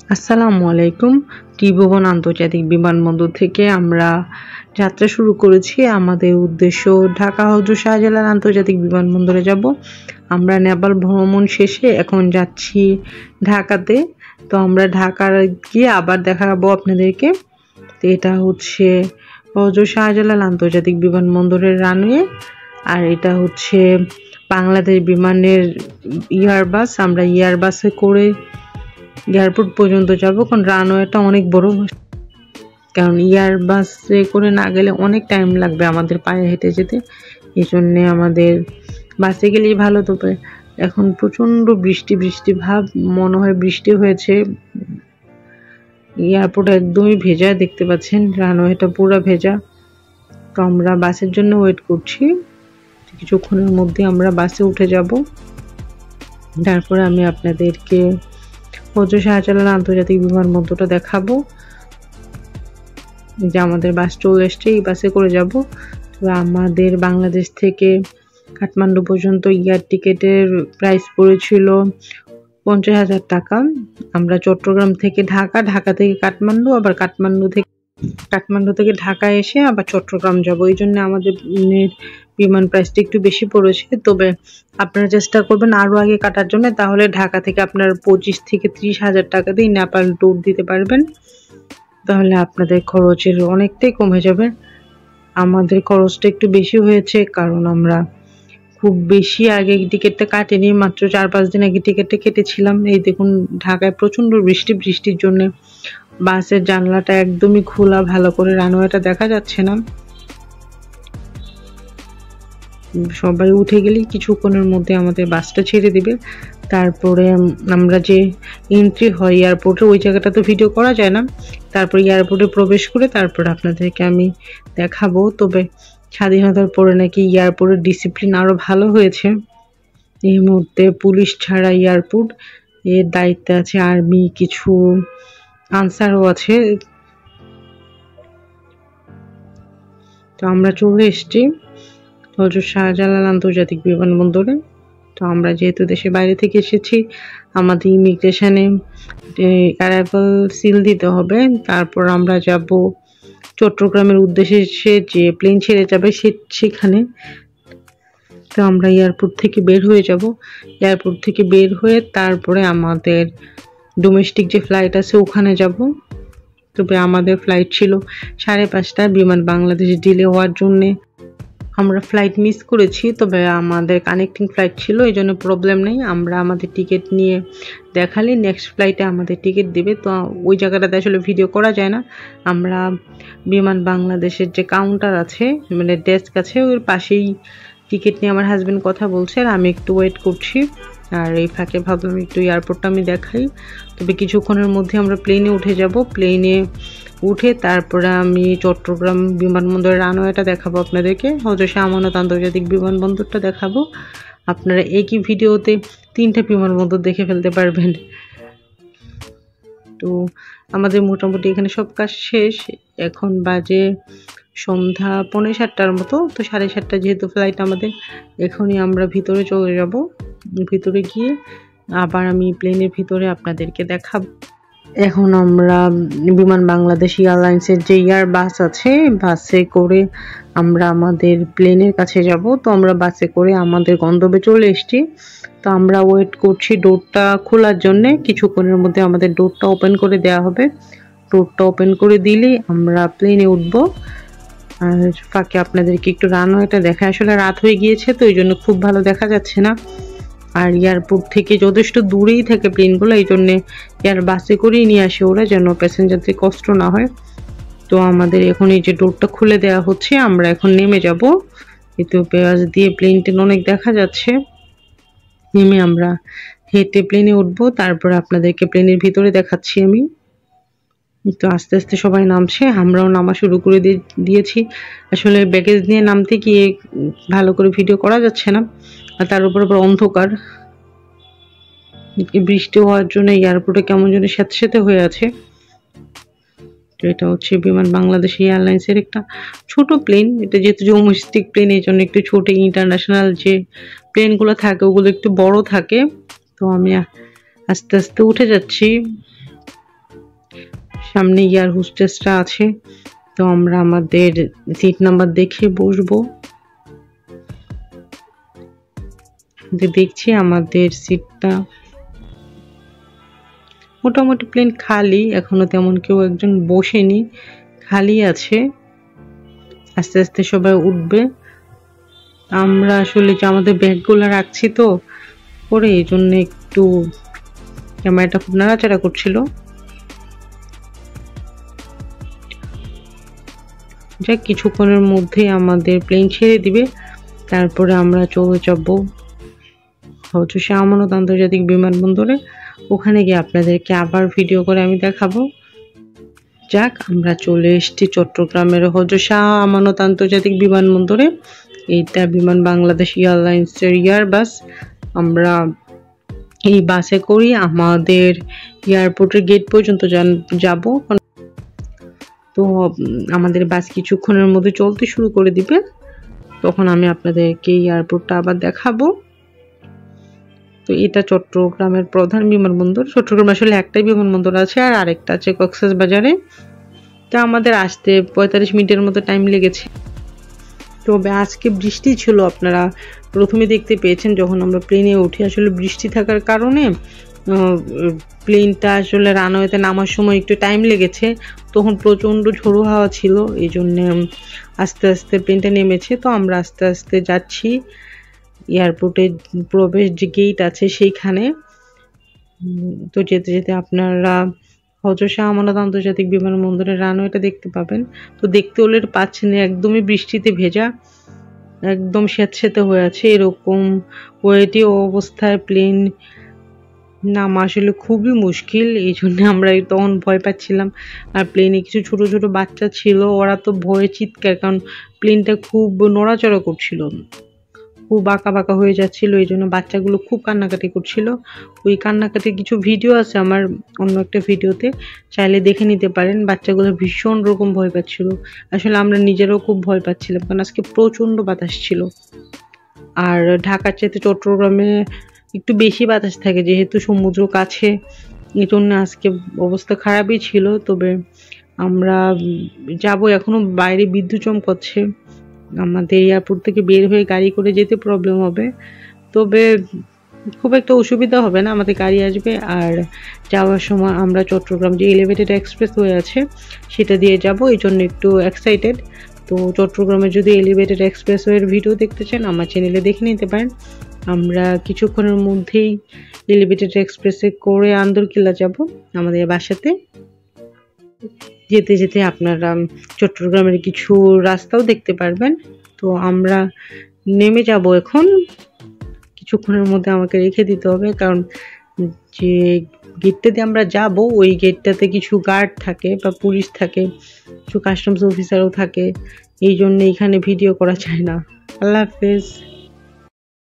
আসসালামু আলাইকুম। ত্রিভুবন আন্তর্জাতিক বিমানবন্দর থেকে আমরা যাত্রা শুরু করেছি। আমাদের উদ্দেশ্য ঢাকা হযরত শাহজালাল আন্তর্জাতিক বিমানবন্দরে যাব। আমরা নেপাল ভ্রমণ শেষে এখন যাচ্ছি ঢাকাতে। তো আমরা ঢাকার গিয়ে আবার দেখাবো আপনাদেরকে। তো এটা হচ্ছে হযরত শাহজালাল আন্তর্জাতিক বিমানবন্দরের রানওয়ে, আর এটা হচ্ছে বাংলাদেশ বিমানের এয়ারবাস। আমরা এয়ারবাসে করে এয়ারপোর্ট পর্যন্ত যাব, কারণ রানওয়েটা অনেক বড়, কারণ এয়ারবাসে করে না গেলে অনেক টাইম লাগবে আমাদের পায়ে হেঁটে যেতে। এই জন্যে আমাদের বাসে গেলেই ভালো। তবে এখন প্রচণ্ড বৃষ্টি বৃষ্টি ভাব, মনে হয় বৃষ্টি হয়েছে। এয়ারপোর্ট একদমই ভেজা, দেখতে পাচ্ছেন রানওয়েটা পুরো ভেজা। তো আমরা বাসের জন্য ওয়েট করছি, কিছুক্ষণের মধ্যে আমরা বাসে উঠে যাব। তারপরে আমি আপনাদেরকে হযরত শাহজালাল আন্তর্জাতিক বিমানবন্দরটা দেখাবো। যে আমাদের বাস চলে এসছে, এই বাসে করে যাব। তো আমাদের বাংলাদেশ থেকে কাঠমান্ডু পর্যন্ত এয়ার টিকেটের প্রাইস পড়েছিল 50,000 টাকা। আমরা চট্টগ্রাম থেকে ঢাকা, ঢাকা থেকে কাঠমান্ডু, আবার কাঠমান্ডু থেকে ঢাকা এসে আবার চট্টগ্রাম যাব। এই জন্য আমাদের বিমান প্রাইসটা একটু বেশি পড়েছে। তবে আপনারা চেষ্টা করবেন আরও আগে কাটার জন্য, তাহলে ঢাকা থেকে আপনার 25 থেকে 30,000 টাকা দিয়ে নেপাল ট্যুর দিতে পারবেন। তাহলে আপনাদের খরচের অনেকটাই কমে যাবে। আমাদের খরচটা একটু বেশি হয়েছে, কারণ আমরা খুব বেশি আগে টিকিটটা কাটিনি, মাত্র 4-5 দিন আগে টিকিটটা কেটেছিলাম। এই দেখুন ঢাকায় প্রচণ্ড বৃষ্টির জন্য বাসের জানলাটা একদমই খোলা, ভালো করে রানওয়েটা দেখা যাচ্ছে না। সবাই উঠে গেলেই কিছুক্ষণের মধ্যে আমাদের বাসটা ছেড়ে দিবে। তারপরে আমরা যে এন্ট্রি হয় এয়ারপোর্টে, ওই জায়গাটা তো ভিডিও করা যায় না। তারপর এয়ারপোর্টে প্রবেশ করে তারপর আপনাদেরকে আমি দেখাবো। তবে স্বাধীনতার পরে নাকি এয়ারপোর্টের ডিসিপ্লিন আরও ভালো হয়েছে। এই মুহূর্তে পুলিশ ছাড়া এয়ারপোর্ট, এর দায়িত্বে আছে আর্মি, কিছু আনসারও আছে। তো আমরা চলে এসেছি হযরত শাহজালাল আন্তর্জাতিক বিমানবন্দরে। তো আমরা যেহেতু দেশের বাইরে থেকে এসেছি, আমাদের ইমিগ্রেশনে অ্যারাইভাল সিল দিতে হবে। তারপর আমরা যাব চট্টগ্রামের উদ্দেশ্যে, যে প্লেন ছেড়ে যাবে সেখানে। তো আমরা এয়ারপোর্ট থেকে বের হয়ে যাব। এয়ারপোর্ট থেকে বের হয়ে তারপরে আমাদের ডোমেস্টিক যে ফ্লাইট আছে ওখানে যাব। তবে আমাদের ফ্লাইট ছিল 5:30, বিমান বাংলাদেশ ডিলে হওয়ার জন্যে আমরা ফ্লাইট মিস করেছি। তবে আমাদের কানেক্টিং ফ্লাইট ছিল, এই জন্য প্রবলেম নেই। আমরা আমাদের টিকিট নিয়ে দেখালে নেক্সট ফ্লাইটে আমাদের টিকিট দেবে। তো ওই জায়গাটাতে আসলে ভিডিও করা যায় না। আমরা বিমান বাংলাদেশের যে কাউন্টার আছে, মানে ডেস্ক আছে, ওর পাশেই টিকিট নিয়ে আমার হাজব্যান্ড কথা বলছে, আর আমি একটু ওয়েট করছি। আর এই ফাঁকে ভাবলাম একটু এয়ারপোর্টটা আমি দেখাই। তবে কিছুক্ষণের মধ্যে আমরা প্লেনে উঠে যাব। প্লেনে উঠে তারপরে আমি চট্টগ্রাম বিমানবন্দরের রানওয়েটা দেখাবো আপনাদেরকে, হযরত শাহ আমানত আন্তর্জাতিক বিমানবন্দরটা দেখাবো। আপনারা একই ভিডিওতে 3টা বিমানবন্দর দেখে ফেলতে পারবেন। তো আমাদের মোটামুটি এখানে সব কাজ শেষ। এখন বাজে সন্ধ্যা 6:45-7টার মতো। তো 7:30 যেহেতু ফ্লাইট আমাদের, এখনই আমরা ভিতরে চলে যাব। ভিতরে গিয়ে আবার আমি প্লেনের ভিতরে আপনাদেরকে দেখাবো। এখন আমরা বিমান বাংলাদেশ এয়ারলাইন্সের যে এয়ার বাস আছে, বাসে করে আমরা আমাদের প্লেনের কাছে যাব। তো আমরা বাসে করে আমাদের গন্তব্যে চলে এসেছি। তো আমরা ওয়েট করছি ডোরটা খোলার জন্যে। কিছুক্ষণের মধ্যে আমাদের ডোরটা ওপেন করে দেওয়া হবে। ডোরটা ওপেন করে দিলেই আমরা প্লেনে উঠবো। আর ফাঁকে আপনাদেরকে একটু রানওয়েটা দেখা, আসলে রাত হয়ে গিয়েছে তো এই জন্য খুব ভালো দেখা যাচ্ছে না। আর এয়ারপোর্ট থেকে যথেষ্ট দূরেই থাকে প্লেনগুলো, এই জন্যে এয়ার বাসে করেই নিয়ে আসে ওরা, যেন প্যাসেঞ্জারদের কষ্ট না হয়। তো আমাদের এখন এই যে ডোরটা খুলে দেওয়া হচ্ছে, আমরা এখন নেমে যাব। ইথিওপিয়াস দিয়ে প্লেনটা অনেক দেখা যাচ্ছে। নেমে আমরা হেঁটে প্লেনে উঠবো। তারপর আপনাদেরকে প্লেনের ভিতরে দেখাচ্ছি আমি। তো আস্তে আস্তে সবাই নামছে, আমরাও নামা শুরু করে দিয়েছি। আসলে ব্যাগেজ নিয়ে নামতে গিয়ে ভালো করে ভিডিও করা যাচ্ছে না, আর তার উপর আবার অন্ধকার, বৃষ্টি হওয়ার জন্য এয়ারপোর্টে কেমন যেন স্যাঁতস্যাঁতে হয়ে আছে। তো এটা হচ্ছে বিমান বাংলাদেশ এয়ারলাইন্সের একটা ছোট প্লেন। এটা যেহেতু ডোমেস্টিক প্লেন, এই জন্য একটু ছোট। ইন্টারন্যাশনাল যে প্লেনগুলো থাকে ওগুলো একটু বড় থাকে। তো আমি আস্তে আস্তে উঠে যাচ্ছি। সামনে এয়ার হোস্টেসরা আছে, তো আমরা আমাদের সিট নাম্বার দেখে বসবো। দেখছি আমাদের সিটটা মোটামুটি প্লেন খালি, এখনো তেমন কেউ একজন বসেনি, খালি আছে। আস্তে আস্তে সবাই উঠবে। আমরা আসলে যে আমাদের ব্যাগগুলো রাখছি তো পরে, এই জন্য একটু ক্যামেরাটা খুব নাড়াচাড়া করছিল। যাক, কিছুক্ষণের মধ্যেই আমাদের প্লেন ছেড়ে দিবে, তারপরে আমরা চলে যাব হচ্ছে শাহ আমানত আন্তর্জাতিক বিমানবন্দরে। ওখানে গিয়ে আপনাদেরকে আবার ভিডিও করে আমি দেখাবো। যাক, আমরা চলে এসেছি চট্টগ্রামের হজরত শাহ আমানত আন্তর্জাতিক বিমানবন্দরে। এইটা বিমান বাংলাদেশ এয়ারলাইন্সের এয়ারবাস। আমরা এই বাসে করি আমাদের এয়ারপোর্টের গেট পর্যন্ত যাব। তো আমাদের বাস কিছুক্ষণের মধ্যে চলতে শুরু করে দিবে, তখন আমি আপনাদেরকে এয়ারপোর্টটা আবার দেখাবো। তো এটা চট্টগ্রামের প্রধান বিমানবন্দর। চট্টগ্রাম আসলে একটাই বিমানবন্দর আছে, আর আরেকটা আছে কক্সবাজারে। তো আমাদের আসতে 45 মিনিটের মতো টাইম লেগেছে। তবে আজকে বৃষ্টি ছিল, আপনারা প্রথমে দেখতে পেয়েছেন যখন আমরা প্লেনে উঠি। আসলে বৃষ্টি থাকার কারণে প্লেনটা আসলে রানওয়েতে নামার সময় একটু টাইম লেগেছে, তখন প্রচণ্ড ঝোড়ো হাওয়া ছিল, এই জন্যে আস্তে আস্তে প্লেনটা নেমেছে। তো আমরা আস্তে আস্তে যাচ্ছি এয়ারপোর্টের প্রবেশ যে গেট আছে সেইখানে। তো যেতে যেতে আপনারা হজরত শাহ আমানত আন্তর্জাতিক বিমানবন্দরের রানওয়েটা দেখতে পাবেন। তো দেখতে হলে পাচ্ছেন একদমই বৃষ্টিতে ভেজা, একদম স্যাঁতস্যাঁতে হয়ে আছে, এরকম ওয়েটি অবস্থায় প্লেন নামা আসলে খুবই মুশকিল। এই জন্য আমরা তখন ভয় পাচ্ছিলাম। আর প্লেনে কিছু ছোট ছোট বাচ্চা ছিল, ওরা তো ভয়ে চিৎকার, কারণ প্লেনটা খুব নড়াচড়া করছিল, খুব বাঁকা বাঁকা হয়ে যাচ্ছিল, এই জন্য বাচ্চাগুলো খুব কান্নাকাটি করছিল। ওই কান্নাকাটির কিছু ভিডিও আছে আমার অন্য একটা ভিডিওতে, চাইলে দেখে নিতে পারেন। বাচ্চাগুলো ভীষণ রকম ভয় পাচ্ছিল, আসলে আমরা নিজেরাও খুব ভয় পাচ্ছিলাম, কারণ আজকে প্রচণ্ড বাতাস ছিল। আর ঢাকার চাইতে চট্টগ্রামে একটু বেশি বাতাস থাকে, যেহেতু সমুদ্র কাছে, এই জন্য আজকে অবস্থা খারাপই ছিল। তবে আমরা যাব, এখনো বাইরে বিদ্যুৎ চমকাচ্ছে, আমাদের এয়ারপোর্ট থেকে বের হয়ে গাড়ি করে যেতে প্রবলেম হবে। তবে খুব একটা অসুবিধা হবে না, আমাদের গাড়ি আসবে। আর যাওয়ার সময় আমরা চট্টগ্রাম যে এলিভেটেড এক্সপ্রেস হয়ে আছে সেটা দিয়ে যাব, এই জন্য একটু এক্সাইটেড। তো চট্টগ্রামের যদি এলিভেটেড এক্সপ্রেসওয়ের ভিডিও দেখতে চান আমার চ্যানেলে দেখে নিতে পারেন। আমরা কিছুক্ষণের মধ্যেই এলিভেটেড এক্সপ্রেসে করে আন্দরকিল্লা যাব আমাদের বাসাতে। যেতে যেতে আপনারা চট্টগ্রামের কিছু রাস্তাও দেখতে পারবেন। তো আমরা নেমে যাব এখন, কিছুক্ষণের মধ্যে আমাকে রেখে দিতে হবে, কারণ যে গেটটা দিয়ে আমরা যাব ওই গেটটাতে কিছু গার্ড থাকে বা পুলিশ থাকে, কিছু কাস্টমস অফিসারও থাকে, এই জন্য এখানে ভিডিও করা যায় না। আল্লাহ হাফেজ।